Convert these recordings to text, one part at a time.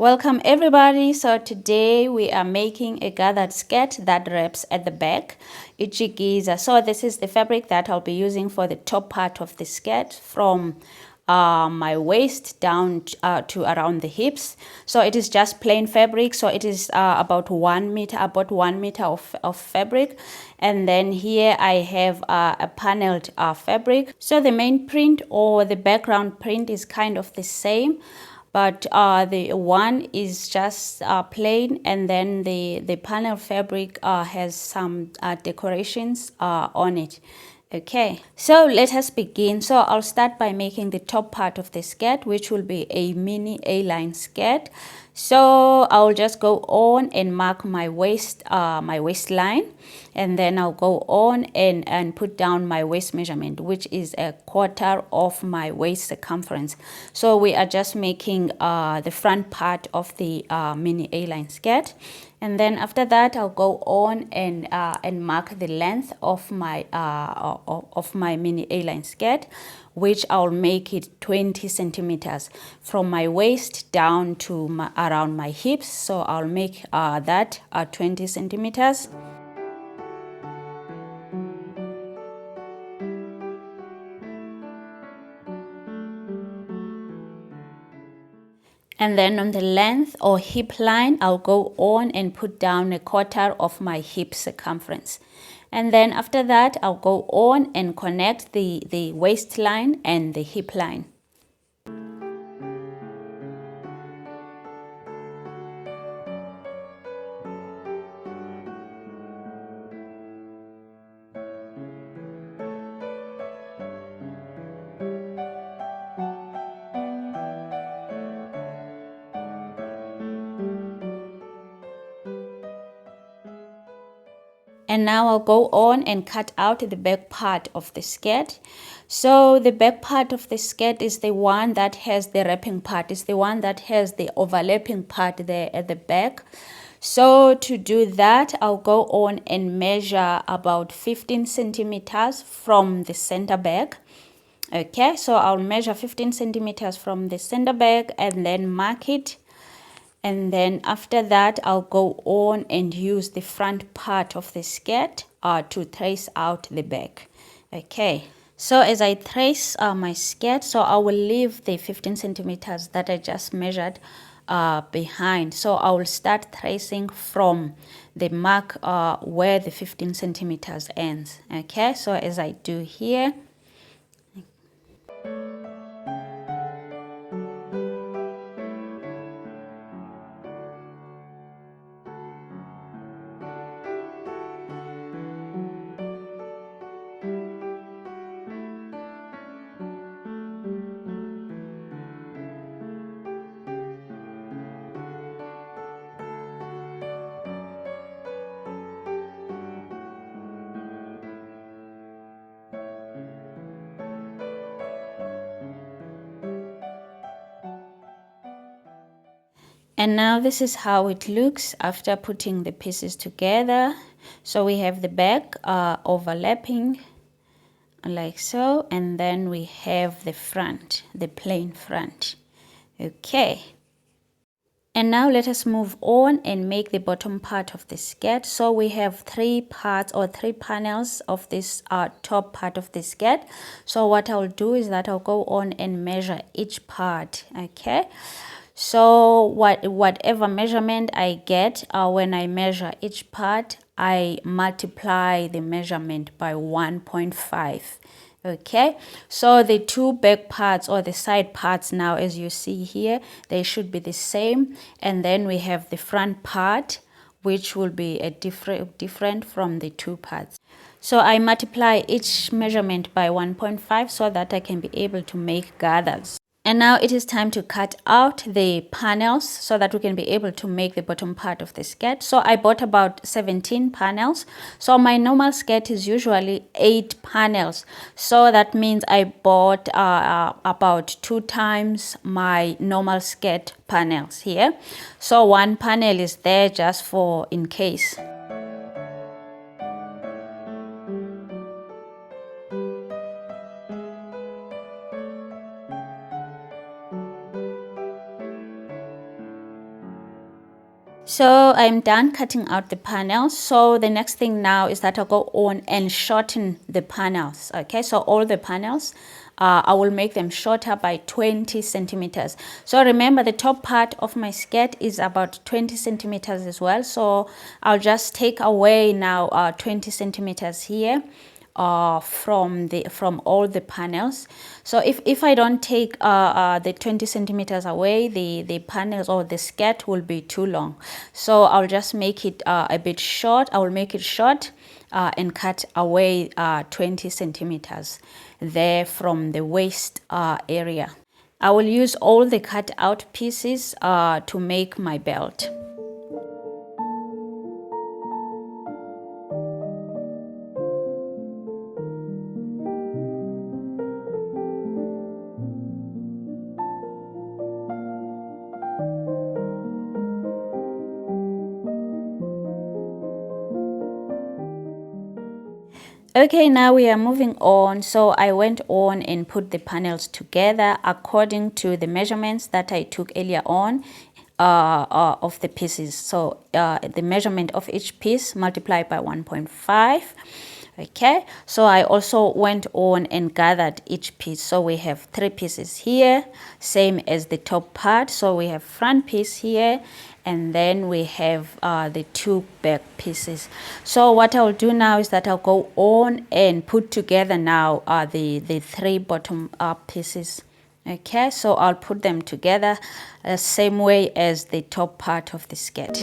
Welcome everybody. So today we are making a gathered skirt that wraps at the back. It's Tshikiza. So this is the fabric that I'll be using for the top part of the skirt from my waist down to around the hips. So it is just plain fabric. So it is about 1 meter, of fabric. And then here I have a paneled fabric. So the main print or the background print is kind of the same, but the one is just plain, and then the panel fabric has some decorations on it. Okay, so let us begin. So I'll start by making the top part of the skirt, which will be a mini A-line skirt. So I'll just go on and mark my waistline, and then I'll go on and put down my waist measurement, which is 1/4 of my waist circumference. So we are just making the front part of the mini A-line skirt. And then after that, I'll go on and mark the length of my mini A-line skirt, which I'll make it 20 centimeters from my waist down to around my hips. So I'll make that 20 centimeters. And then on the length or hip line, I'll go on and put down 1/4 of my hip circumference. And then after that, I'll go on and connect the waistline and the hip line. And now I'll go on and cut out the back part of the skirt. So the back part of the skirt is the one that has the wrapping part. It's the one that has the overlapping part there at the back. So to do that, I'll go on and measure about 15 centimeters from the center back. Okay, so I'll measure 15 centimeters from the center back and then mark it. And then after that, I'll go on and use the front part of the skirt to trace out the back. Okay, so as I trace my skirt, so I will leave the 15 centimeters that I just measured behind. So I will start tracing from the mark where the 15 centimeters ends. Okay, so as I do here. And now this is how it looks after putting the pieces together. So we have the back overlapping like so, and then we have the front, the plain front. Okay. And now let us move on and make the bottom part of the skirt. So we have 3 parts or 3 panels of this top part of the skirt. So what I'll do is that I'll go on and measure each part. Okay. So whatever measurement I get when I measure each part, I multiply the measurement by 1.5. Okay, so the 2 back parts or the side parts now, as you see here, they should be the same. And then we have the front part, which will be a different from the 2 parts. So I multiply each measurement by 1.5 so that I can be able to make gathers. And now it is time to cut out the panels so that we can be able to make the bottom part of the skirt. So I bought about 17 panels. So my normal skirt is usually 8 panels. So that means I bought about 2 times my normal skirt panels here. So 1 panel is there just for in case. So I'm done cutting out the panels. So the next thing now is that I'll go on and shorten the panels. Okay, so all the panels, I will make them shorter by 20 centimeters. So remember, the top part of my skirt is about 20 centimeters as well. So I'll just take away now 20 centimeters here from all the panels. So if I don't take the 20 centimeters away, the panels or the skirt will be too long. So I'll just make it a bit short. I will make it short and cut away 20 centimeters there from the waist area. I will use all the cut out pieces to make my belt. Okay, now we are moving on. So I went on and put the panels together according to the measurements that I took earlier on of the pieces. So the measurement of each piece multiplied by 1.5. Okay, so I also went on and gathered each piece. So we have 3 pieces here, same as the top part. So we have front piece here, and then we have the 2 back pieces. So what I'll do now is that I'll go on and put together now the 3 bottom pieces. Okay, so I'll put them together the same way as the top part of the skirt.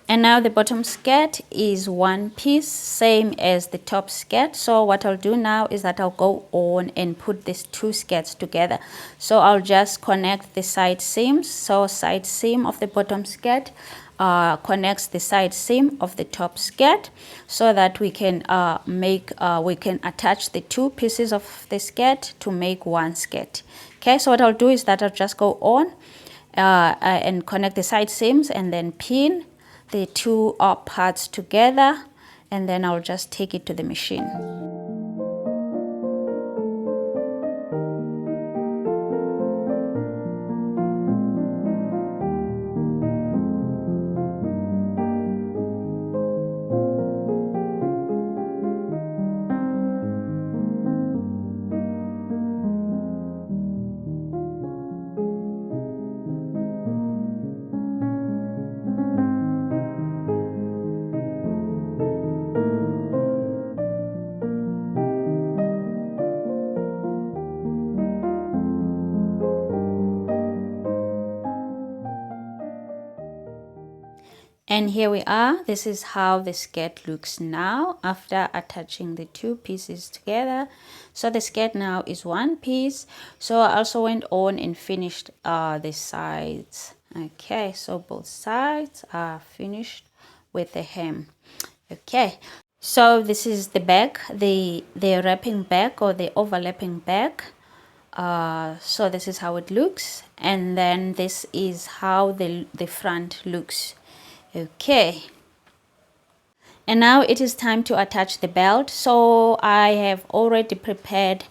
And now the bottom skirt is 1 piece, same as the top skirt. So what I'll do now is that I'll go on and put these 2 skirts together. So I'll just connect the side seams. So side seam of the bottom skirt connects the side seam of the top skirt, so that we can attach the 2 pieces of the skirt to make 1 skirt. Okay, so what I'll do is that I'll just go on and connect the side seams and then pin the 2 parts together, and then I'll just take it to the machine. And here we are. This is how the skirt looks now after attaching the 2 pieces together. So the skirt now is 1 piece. So I also went on and finished the sides. Okay, so both sides are finished with the hem. Okay, so this is the back, the wrapping back or the overlapping back. So this is how it looks, and then this is how the front looks. Okay, and now it is time to attach the belt. So I have already prepared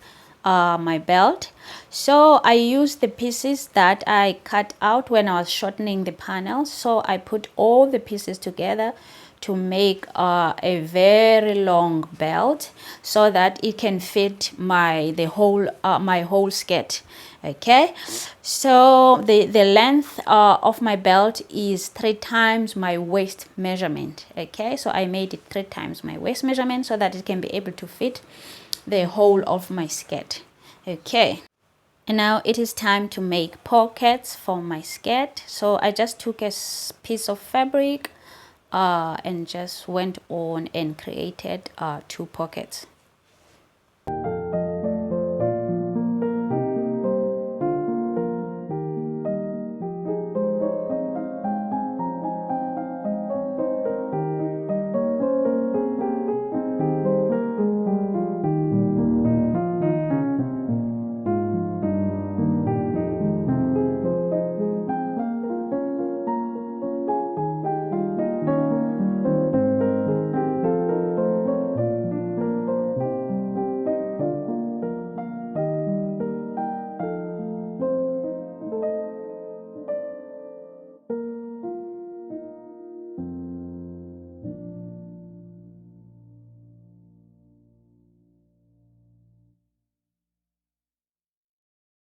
my belt. So I used the pieces that I cut out when I was shortening the panels. So I put all the pieces together to make a very long belt, so that it can fit my whole skirt. Okay, so the length of my belt is 3 times my waist measurement. Okay, so I made it 3 times my waist measurement, so that it can be able to fit the whole of my skirt. Okay, and now it is time to make pockets for my skirt. So I just took a piece of fabric and just went on and created 2 pockets.